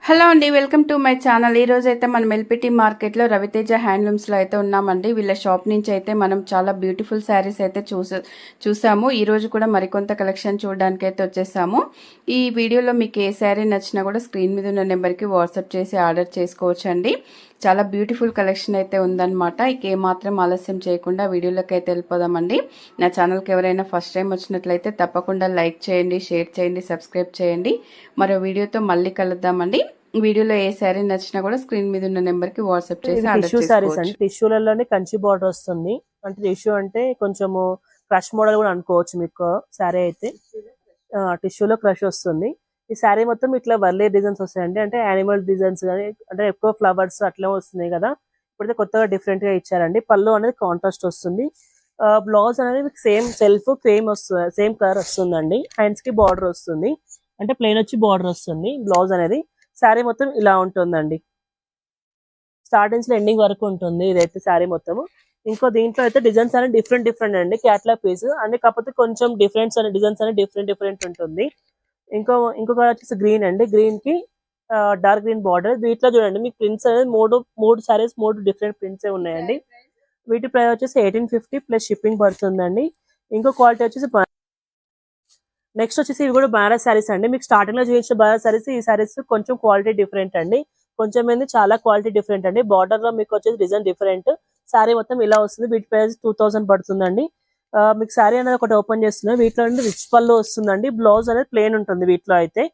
Hello అండి, welcome to my channel. ఈ రోజు అయితే మనం ఎల్పిటి మార్కెట్లో రవితేజ హ్యాండ్లూమ్స్లో అయితే ఉన్నామండి. వీళ్ళ షాప్ నుంచి అయితే మనం చాలా బ్యూటిఫుల్ శారీస్ అయితే చూసాము. ఈ రోజు కూడా మరికొంత కలెక్షన్ చూడడానికి అయితే వచ్చేసాము. ఈ వీడియోలో మీకు ఏ శారీ నచ్చినా కూడా స్క్రీన్ మీద ఉన్న నెంబర్కి వాట్సాప్ చేసి ఆర్డర్ చేసుకోవచ్చండి. చాలా బ్యూటిఫుల్ కలెక్షన్ అయితే ఉందన్నమాట. ఇక ఏమాత్రం ఆలస్యం చేయకుండా వీడియోలోకి అయితే వెళ్ళిపోదామండి. నా ఛానల్కి ఎవరైనా ఫస్ట్ టైం వచ్చినట్లయితే తప్పకుండా లైక్ చేయండి, షేర్ చేయండి, సబ్స్క్రైబ్ చేయండి. మరో వీడియోతో మళ్ళీ కలుద్దామండి. వీడియోలో ఏ శారీ నచ్చినా కూడా స్క్రీన్ మీద ఉన్న నెంబర్ కి వాట్సాప్ చేసి ఆర్డర్ చేసుకోవచ్చు. టిష్యూలలోనే కంచి బార్డర్ వస్తుంది. అంటే టిష్యూ అంటే కొంచెము క్రష్ మోడల్ కూడా అనుకోవచ్చు. మీకు శారీ అయితే టిష్యూలో క్రష్ వస్తుంది. ఈ శారీ మొత్తం ఇట్లా వర్లే డిజైన్స్ వస్తాయండి. అంటే యానిమల్ డిజైన్స్ కానీ, అంటే ఎక్కువ ఫ్లవర్స్ అట్లా వస్తున్నాయి కదా. ఇప్పుడైతే కొత్తగా డిఫరెంట్ గా ఇచ్చారండి. పళ్ళు అనేది కాంట్రాస్ట్ వస్తుంది. బ్లౌజ్ అనేది మీకు సేమ్ సెల్ఫ్ క్రీమ్ వస్తుంది, సేమ్ కలర్ వస్తుందండి. హ్యాండ్స్ కి బార్డర్ వస్తుంది, అంటే ప్లెయిన్ వచ్చి బార్డర్ వస్తుంది. బ్లౌజ్ అనేది శారీ మొత్తం ఇలా ఉంటుందండి. స్టార్టింగ్స్ లో ఎండింగ్ వరకు ఉంటుంది ఇదైతే శారీ మొత్తము. ఇంకో దీంట్లో అయితే డిజైన్స్ అనేది డిఫరెంట్ అండి. క్యాట్లాగ్ పీస్ అంటే కాకపోతే కొంచెం డిఫరెన్స్ అనే డిజైన్స్ అనేది డిఫరెంట్ ఉంటుంది. ఇంకొక వచ్చేసి గ్రీన్ అండి. గ్రీన్ కి డార్క్ గ్రీన్ బార్డర్. వీటిలో చూడండి మీకు ప్రింట్స్ అనేది మూడు సారీస్, మూడు డిఫరెంట్ ప్రింట్స్ ఉన్నాయండి. వీటి ప్రైస్ వచ్చేసి 1850 ప్లస్ షిప్పింగ్ పడుతుందండి. ఇంకో క్వాలిటీ వచ్చేసి నెక్స్ట్ వచ్చేసి ఇవి కూడా బనారస్ శారీస్ అండి. మీకు స్టార్టింగ్ లో చూపించిన బనారస్ శారీస్, ఈ శారీస్ కొంచెం క్వాలిటీ డిఫరెంట్ అండి. కొంచెం ఏంది చాలా క్వాలిటీ డిఫరెంట్ అండి. బార్డర్ లో మీకు వచ్చేసి డిజైన్ డిఫరెంట్. శారీ మొత్తం ఇలా వస్తుంది. వీటి ప్రైస్ 2000 పడుతుందండి. మీకు శారీ అనేది ఒకటి ఓపెన్ చేస్తున్నాయి. వీటిలో రిచ్ పళ్ళు వస్తుందండి. బ్లౌజ్ అనేది ప్లేన్ ఉంటుంది. వీటిలో అయితే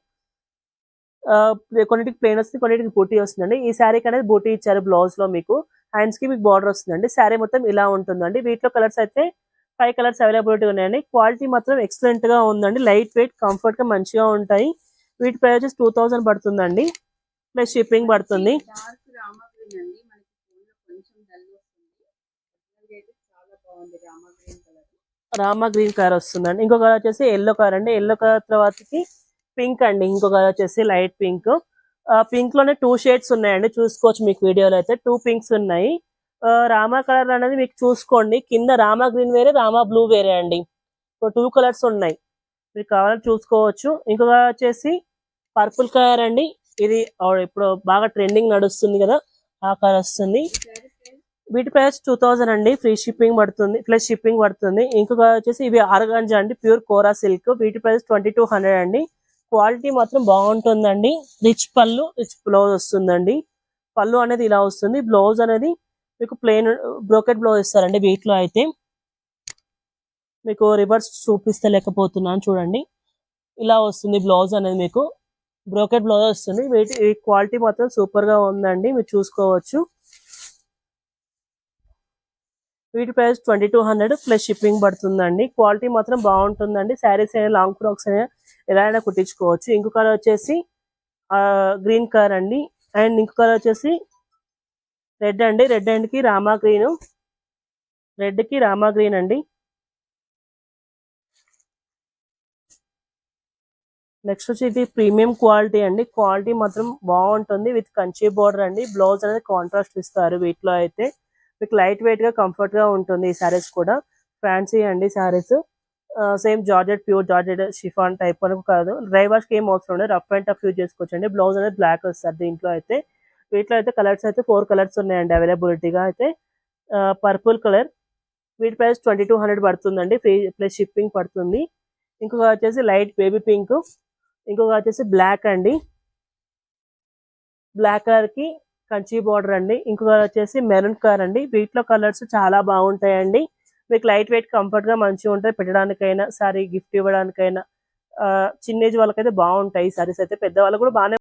కొన్నిటికి ప్లేన్ వస్తుంది, కొన్నిటికి బూటీ వస్తుందండి. ఈ శారీకి అనేది బూటీ ఇచ్చారు బ్లౌజ్ లో. మీకు హ్యాండ్స్ కి మీకు బార్డర్ వస్తుందండి. శారీ మొత్తం ఇలా ఉంటుందండి. వీటిలో కలర్స్ అయితే 5 కలర్స్ అవైలబిలిటీ ఉన్నాయండి. క్వాలిటీ మాత్రం ఎక్సలెంట్ గా ఉందండి. లైట్ వెయిట్, కంఫర్ట్ గా మంచిగా ఉంటాయి. వీటి ప్రైస్ వచ్చేసి 2000 పడుతుందండి, ప్లస్ షిప్పింగ్ పడుతుంది. రామా గ్రీన్ కలర్ వస్తుందండి. ఇంకో కలర్ వచ్చేసి ఎల్లో కలర్ అండి. ఎల్లో కలర్ తర్వాతకి పింక్ అండి. ఇంకో కలర్ వచ్చేసి లైట్ పింక్. పింక్ లోనే 2 షేడ్స్ ఉన్నాయండి. చూసుకోవచ్చు మీకు వీడియోలో అయితే 2 పింక్స్ ఉన్నాయి. రామా కలర్ అనేది మీకు చూసుకోండి. కింద రామా గ్రీన్ వేరే, రామా బ్లూ వేరే అండి. 2 కలర్స్ ఉన్నాయి, మీకు కావాలని చూసుకోవచ్చు. ఇంకొక వచ్చేసి పర్పుల్ కలర్ అండి. ఇది ఇప్పుడు బాగా ట్రెండింగ్ నడుస్తుంది కదా, ఆ కలర్ వస్తుంది. వీటి ప్రైస్ 2000 అండి, ఫ్రీ షిప్పింగ్ పడుతుంది, ప్లస్ షిప్పింగ్ పడుతుంది. ఇంకొక వచ్చేసి ఇవి ఆర్గాంజా అండి, ప్యూర్ కోరా సిల్క్. వీటి ప్రైస్ 2200 అండి. క్వాలిటీ మాత్రం బాగుంటుందండి. రిచ్ పళ్ళు, రిచ్ బ్లౌజ్ వస్తుందండి. పళ్ళు అనేది ఇలా వస్తుంది. బ్లౌజ్ అనేది మీకు ప్లెయిన్ బ్రోకెట్ బ్లౌజ్ ఇస్తారండి. వీటిలో అయితే మీకు రివర్స్ చూపిస్తలేకపోతున్నాను చూడండి. ఇలా వస్తుంది బ్లౌజ్ అనేది, మీకు బ్రోకెట్ బ్లౌజ్ వస్తుంది. వీటి క్వాలిటీ మాత్రం సూపర్ గా ఉందండి, మీరు చూసుకోవచ్చు. వీటి ప్రైస్ 2200 ప్లస్ షిప్పింగ్ పడుతుందండి. క్వాలిటీ మాత్రం బాగుంటుందండి. శారీస్ అయినా, లాంగ్ ఫ్రాక్స్ అయినా ఎలా అయినా కుట్టించుకోవచ్చు. ఇంకొక కలర్ వచ్చేసి గ్రీన్ కలర్ అండి. అండ్ ఇంకొక కలర్ వచ్చేసి రెడ్ అండి. రెడ్ అండ్ కి రామా గ్రీన్, రెడ్ కి రామా గ్రీన్ అండి. నెక్స్ట్ వచ్చి ఇది ప్రీమియం క్వాలిటీ అండి. క్వాలిటీ మాత్రం బాగుంటుంది. విత్ కంచి బోర్డర్ అండి. బ్లౌజ్ అనేది కాంట్రాస్ట్ ఇస్తారు. వీటిలో అయితే మీకు లైట్ వెయిట్ గా, కంఫర్ట్ గా ఉంటుంది. ఈ సారీస్ కూడా ఫ్యాన్సీ అండి. Saris same georgette, pure georgette chiffon type వరకు కాదు. డ్రై వాష్ కి ఏం అవసరం ఉండదు, రఫ్ అండ్ టఫ్ యూజ్ చేసుకోవచ్చండి. బ్లౌజ్ అనేది బ్లాక్ వస్తారు దీంట్లో అయితే. వీటిలో అయితే కలర్స్ అయితే 4 కలర్స్ ఉన్నాయండి అవైలబిలిటీగా అయితే. Purple colour. వీటి ప్రైస్ 2200 పడుతుందండి, ఫ్రీ ప్లస్ షిప్పింగ్ పడుతుంది. ఇంకొక వచ్చేసి లైట్ బేబీ పింక్. ఇంకొక వచ్చేసి బ్లాక్ అండి. బ్లాక్ కలర్ కి కంచి బార్డర్ అండి. ఇంకొక వచ్చేసి మెరూన్ కలర్ అండి. వీటిలో కలర్స్ చాలా బాగుంటాయండి. మీకు లైట్ వెయిట్, కంఫర్ట్ గా మంచిగా ఉంటాయి. పెట్టడానికైనా, సారీ గిఫ్ట్ ఇవ్వడానికైనా, చిన్న ఏజ్ వాళ్ళకైతే బాగుంటాయి. సారీస్ అయితే పెద్ద వాళ్ళకు కూడా బాగానే